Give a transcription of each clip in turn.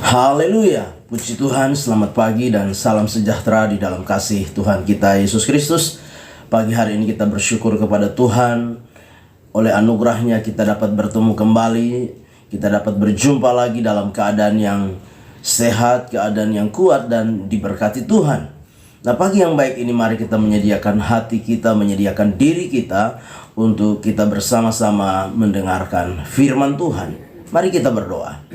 Haleluya, puji Tuhan, selamat pagi dan salam sejahtera di dalam kasih Tuhan kita Yesus Kristus. Pagi hari ini kita bersyukur kepada Tuhan, oleh anugerahnya kita dapat bertemu kembali, kita dapat berjumpa lagi dalam keadaan yang sehat, keadaan yang kuat dan diberkati Tuhan. Nah, pagi yang baik ini mari kita menyediakan hati kita, menyediakan diri kita untuk kita bersama-sama mendengarkan firman Tuhan. Mari kita berdoa.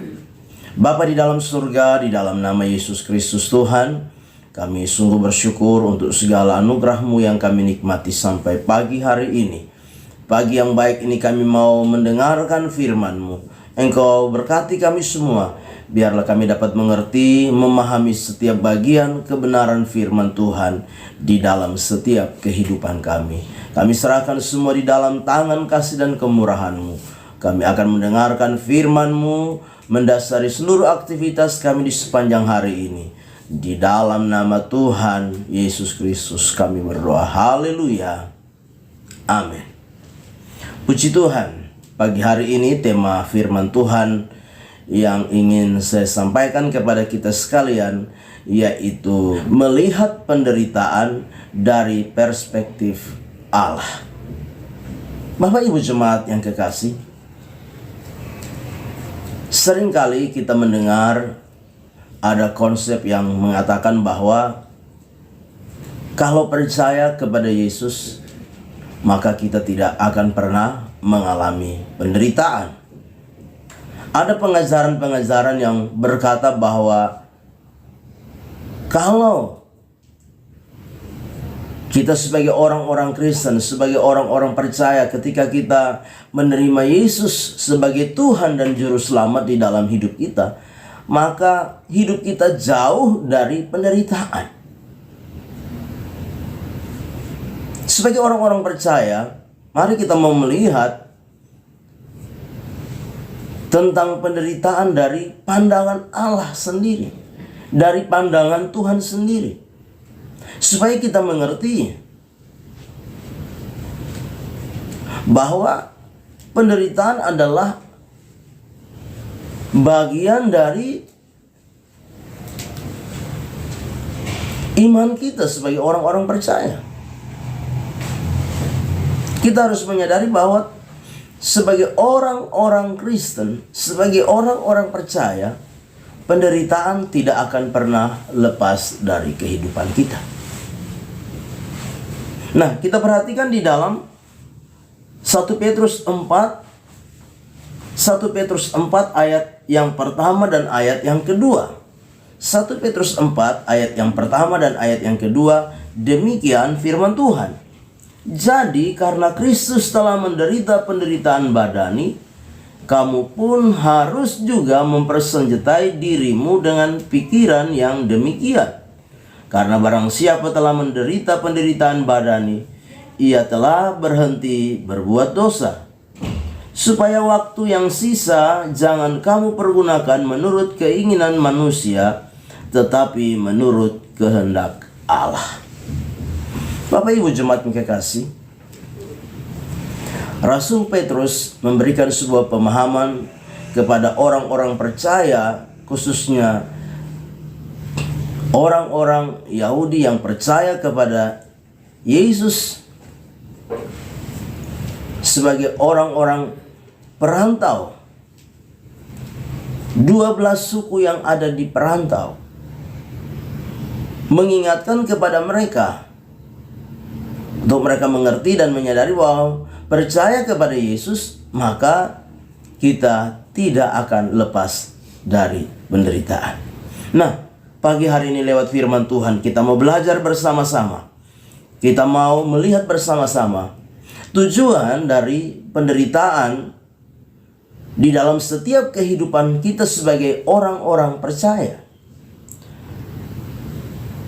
Bapa di dalam surga, di dalam nama Yesus Kristus Tuhan, kami sungguh bersyukur untuk segala anugerah-Mu yang kami nikmati sampai pagi hari ini. Pagi yang baik ini kami mau mendengarkan firman-Mu. Engkau berkati kami semua, biarlah kami dapat mengerti, memahami setiap bagian kebenaran firman Tuhan di dalam setiap kehidupan kami. Kami serahkan semua di dalam tangan kasih dan kemurahan-Mu. Kami akan mendengarkan firman-Mu, mendasari seluruh aktivitas kami di sepanjang hari ini. Di dalam nama Tuhan Yesus Kristus kami berdoa. Haleluya. Amin. Puji Tuhan, pagi hari ini tema firman Tuhan yang ingin saya sampaikan kepada kita sekalian, yaitu melihat penderitaan dari perspektif Allah. Bapak Ibu jemaat yang kekasih, seringkali kita mendengar ada konsep yang mengatakan bahwa kalau percaya kepada Yesus, maka kita tidak akan pernah mengalami penderitaan. Ada pengajaran-pengajaran yang berkata bahwa kalau kita sebagai orang-orang Kristen, sebagai orang-orang percaya, ketika kita menerima Yesus sebagai Tuhan dan Juru Selamat di dalam hidup kita, maka hidup kita jauh dari penderitaan. Sebagai orang-orang percaya, mari kita mau melihat tentang penderitaan dari pandangan Allah sendiri, dari pandangan Tuhan sendiri, supaya kita mengerti bahwa penderitaan adalah bagian dari iman kita sebagai orang-orang percaya. Kita harus menyadari bahwa sebagai orang-orang Kristen, sebagai orang-orang percaya, penderitaan tidak akan pernah lepas dari kehidupan kita. Nah, kita perhatikan di dalam 1 Petrus 4 ayat yang pertama dan ayat yang kedua. 1 Petrus 4 ayat yang pertama dan ayat yang kedua, demikian firman Tuhan. Jadi karena Kristus telah menderita penderitaan badani, kamu pun harus juga mempersenjatai dirimu dengan pikiran yang demikian. Karena barang siapa telah menderita penderitaan badani, ia telah berhenti berbuat dosa. Supaya waktu yang sisa jangan kamu pergunakan menurut keinginan manusia, tetapi menurut kehendak Allah. Bapak Ibu jemaat yang kekasih, Rasul Petrus memberikan sebuah pemahaman kepada orang-orang percaya, khususnya orang-orang Yahudi yang percaya kepada Yesus sebagai orang-orang perantau. 12 suku yang ada di perantau, mengingatkan kepada mereka untuk mereka mengerti dan menyadari bahwa percaya kepada Yesus, maka kita tidak akan lepas dari penderitaan. Nah, pagi hari ini lewat firman Tuhan kita mau belajar bersama-sama. Kita mau melihat bersama-sama tujuan dari penderitaan di dalam setiap kehidupan kita sebagai orang-orang percaya.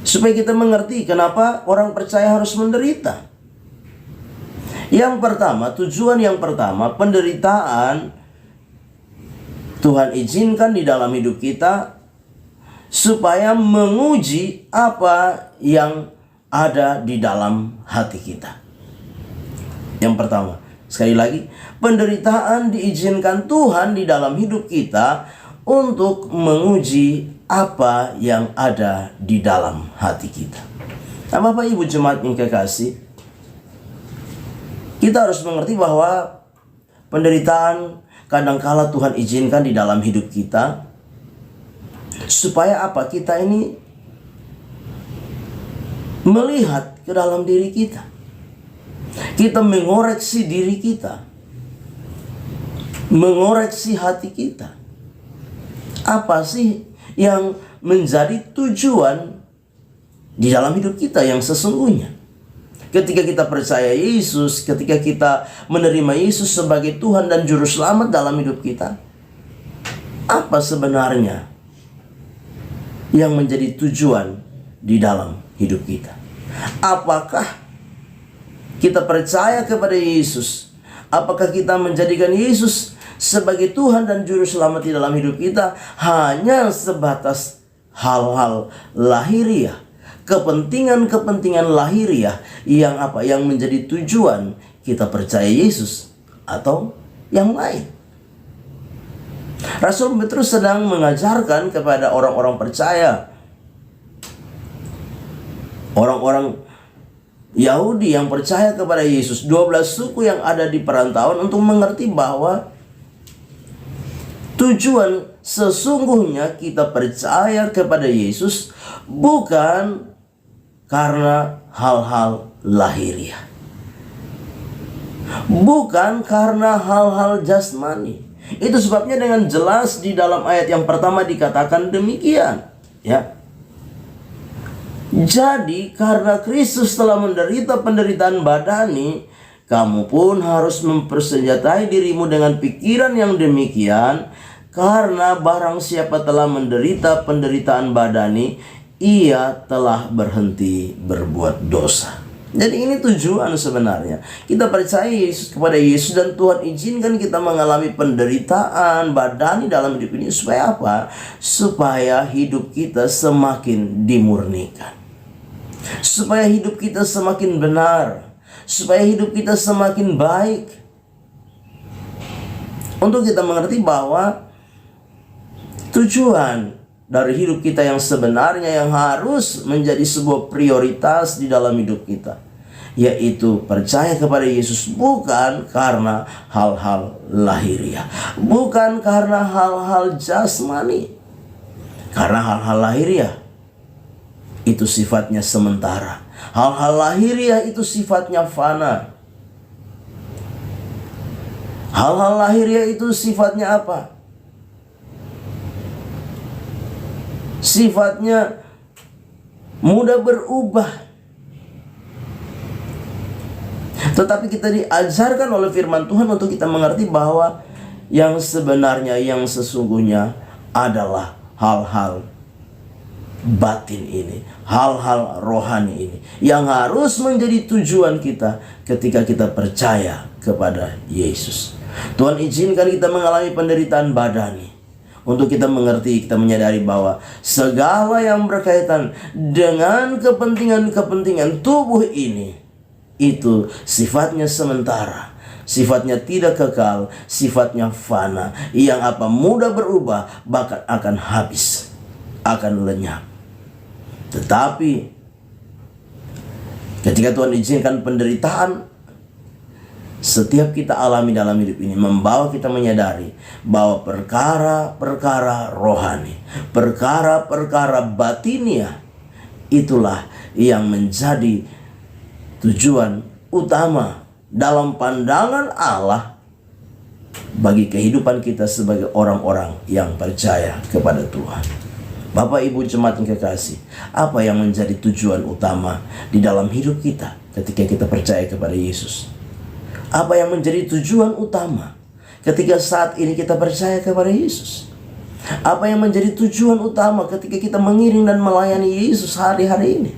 Supaya kita mengerti kenapa orang percaya harus menderita. Yang pertama, tujuan yang pertama, penderitaan Tuhan izinkan di dalam hidup kita supaya menguji apa yang ada di dalam hati kita. Yang pertama, sekali lagi, penderitaan diizinkan Tuhan di dalam hidup kita untuk menguji apa yang ada di dalam hati kita. Nah, Bapak Ibu jemaat yang kekasih, kita harus mengerti bahwa penderitaan kadangkala Tuhan izinkan di dalam hidup kita supaya apa? Kita ini melihat ke dalam diri kita. Kita mengoreksi diri kita, mengoreksi hati kita. Apa sih yang menjadi tujuan di dalam hidup kita yang sesungguhnya? Ketika kita percaya Yesus, ketika kita menerima Yesus sebagai Tuhan dan Juru Selamat dalam hidup kita, apa sebenarnya yang menjadi tujuan di dalam hidup kita? Apakah kita percaya kepada Yesus? Apakah kita menjadikan Yesus sebagai Tuhan dan Juru Selamat di dalam hidup kita hanya sebatas hal-hal lahiriah, kepentingan-kepentingan lahiriah yang apa? Yang menjadi tujuan kita percaya Yesus, atau yang lain? Rasul Petrus sedang mengajarkan kepada orang-orang percaya, orang-orang Yahudi yang percaya kepada Yesus, 12 suku yang ada di perantauan, untuk mengerti bahwa tujuan sesungguhnya kita percaya kepada Yesus bukan karena hal-hal lahiriah, bukan karena hal-hal jasmani. Itu sebabnya dengan jelas di dalam ayat yang pertama dikatakan demikian, ya. Jadi karena Kristus telah menderita penderitaan badani, kamu pun harus mempersenjatai dirimu dengan pikiran yang demikian. Karena barang siapa telah menderita penderitaan badani, ia telah berhenti berbuat dosa. Jadi ini tujuan sebenarnya. Kita percaya Yesus, kepada Yesus, dan Tuhan izinkan kita mengalami penderitaan badani dalam hidup ini. Supaya apa? Supaya hidup kita semakin dimurnikan, supaya hidup kita semakin benar, supaya hidup kita semakin baik. Untuk kita mengerti bahwa tujuan dari hidup kita yang sebenarnya, yang harus menjadi sebuah prioritas di dalam hidup kita, yaitu percaya kepada Yesus bukan karena hal-hal lahiriah, bukan karena hal-hal jasmani. Karena hal-hal lahiriah itu sifatnya sementara, hal-hal lahiriah itu sifatnya fana. Hal-hal lahiriah itu sifatnya apa? Sifatnya mudah berubah. Tetapi kita diajarkan oleh firman Tuhan untuk kita mengerti bahwa yang sebenarnya, yang sesungguhnya adalah hal-hal batin ini, hal-hal rohani ini, yang harus menjadi tujuan kita ketika kita percaya kepada Yesus. Tuhan izinkan kita mengalami penderitaan badani untuk kita mengerti, kita menyadari bahwa segala yang berkaitan dengan kepentingan-kepentingan tubuh ini, itu sifatnya sementara, sifatnya tidak kekal, sifatnya fana, yang apa? Mudah berubah, bahkan akan habis, akan lenyap. Tetapi ketika Tuhan izinkan penderitaan setiap kita alami dalam hidup ini, membawa kita menyadari bahwa perkara-perkara rohani, perkara-perkara batinia, itulah yang menjadi tujuan utama dalam pandangan Allah bagi kehidupan kita sebagai orang-orang yang percaya kepada Tuhan. Bapak Ibu jemaat yang kekasih, apa yang menjadi tujuan utama di dalam hidup kita ketika kita percaya kepada Yesus? Apa yang menjadi tujuan utama ketika saat ini kita percaya kepada Yesus? Apa yang menjadi tujuan utama ketika kita mengiring dan melayani Yesus hari-hari ini?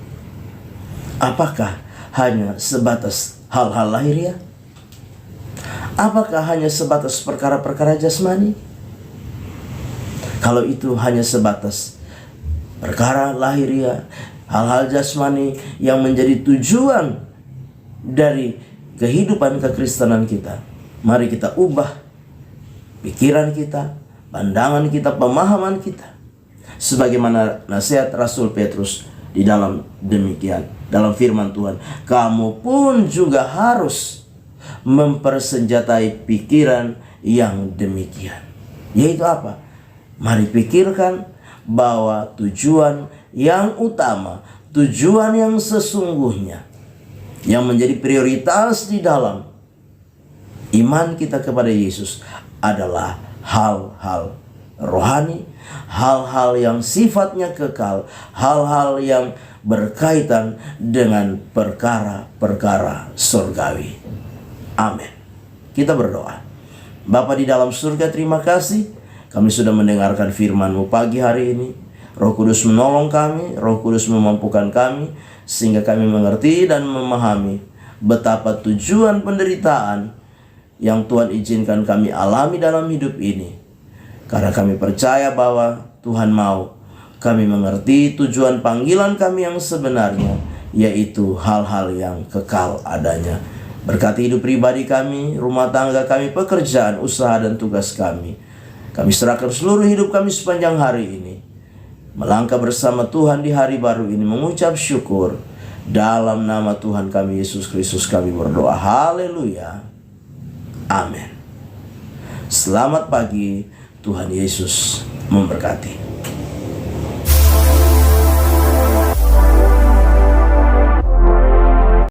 Apakah hanya sebatas hal-hal lahiriah? Apakah hanya sebatas perkara-perkara jasmani? Kalau itu hanya sebatas perkara lahiriah, hal-hal jasmani yang menjadi tujuan dari kehidupan kekristenan kita, mari kita ubah pikiran kita, pandangan kita, pemahaman kita. Sebagaimana nasihat Rasul Petrus di dalam demikian, dalam firman Tuhan, kamu pun juga harus mempersenjatai pikiran yang demikian. Yaitu apa? Mari pikirkan bahwa tujuan yang utama, tujuan yang sesungguhnya, yang menjadi prioritas di dalam iman kita kepada Yesus adalah hal-hal rohani, hal-hal yang sifatnya kekal, hal-hal yang berkaitan dengan perkara-perkara surgawi. Amin. Kita berdoa. Bapa di dalam surga, terima kasih kami sudah mendengarkan firman-Mu pagi hari ini. Roh Kudus menolong kami, Roh Kudus memampukan kami, sehingga kami mengerti dan memahami betapa tujuan penderitaan yang Tuhan izinkan kami alami dalam hidup ini. Karena kami percaya bahwa Tuhan mau kami mengerti tujuan panggilan kami yang sebenarnya, yaitu hal-hal yang kekal adanya. Berkati hidup pribadi kami, rumah tangga kami, pekerjaan, usaha, dan tugas kami. Kami serahkan seluruh hidup kami sepanjang hari ini, melangkah bersama Tuhan di hari baru ini, mengucap syukur. Dalam nama Tuhan kami Yesus Kristus kami berdoa. Haleluya. Amin. Selamat pagi. Tuhan Yesus memberkati.